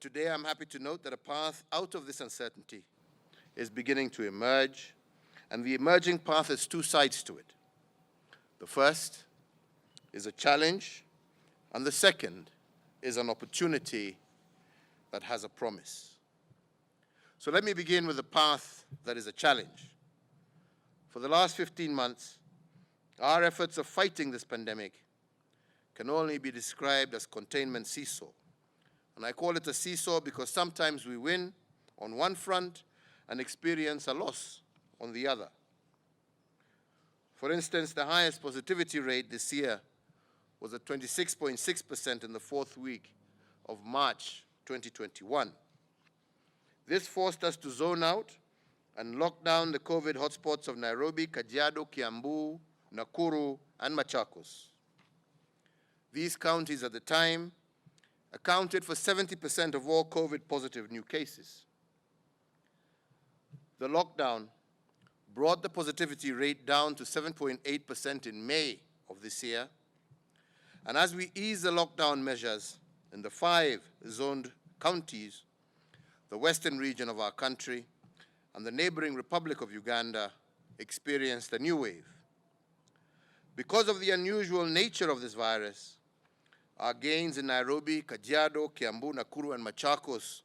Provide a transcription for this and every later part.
Today, I'm happy to note that a path out of this uncertainty is beginning to emerge, and the emerging path has two sides to it. The first is a challenge, and the second is an opportunity that has a promise. So let me begin with the path that is a challenge. For the last 15 months, our efforts of fighting this pandemic can only be described as containment seesaw. And I call it a seesaw because sometimes we win on one front and experience a loss on the other. For instance, the highest positivity rate this year was at 26.6% in the fourth week of March 2021. This forced us to zone out and lock down the COVID hotspots of Nairobi, Kajiado, Kiambu, Nakuru, and Machakos. These counties at the time accounted for 70% of all COVID-positive new cases. The lockdown brought the positivity rate down to 7.8% in May of this year. And as we ease the lockdown measures in the 5 zoned counties, the western region of our country and the neighboring Republic of Uganda experienced a new wave. Because of the unusual nature of this virus, our gains in Nairobi, Kajiado, Kiambu, Nakuru, and Machakos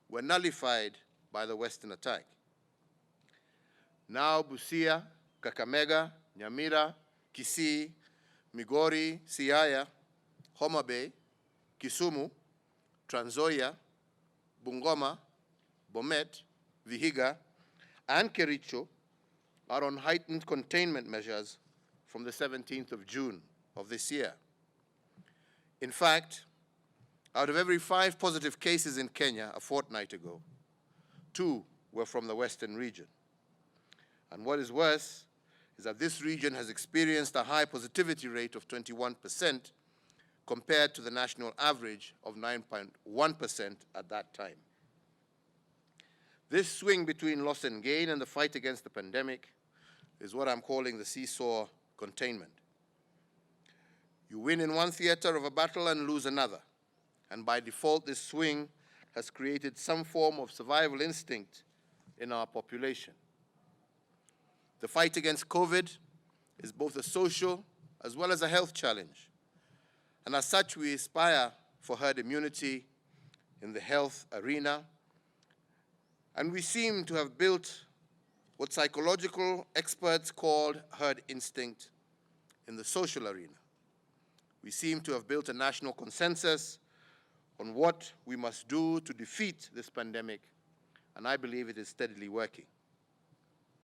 were nullified by the Western attack. Now Busia, Kakamega, Nyamira, Kisii, Migori, Siaya, Homa Bay, Kisumu, Trans Nzoia, Bungoma, Bomet, Vihiga, and Kericho are on heightened containment measures from the 17th of June of this year. In fact, out of every 5 positive cases in Kenya a fortnight ago, 2 were from the western region. And what is worse is that this region has experienced a high positivity rate of 21% compared to the national average of 9.1% at that time. This swing between loss and gain in the fight against the pandemic is what I'm calling the seesaw containment. You win in one theater of a battle and lose another. And by default, this swing has created some form of survival instinct in our population. The fight against COVID is both a social as well as a health challenge. And as such, we aspire for herd immunity in the health arena. And we seem to have built what psychological experts called herd instinct in the social arena. We seem to have built a national consensus on what we must do to defeat this pandemic, and I believe it is steadily working.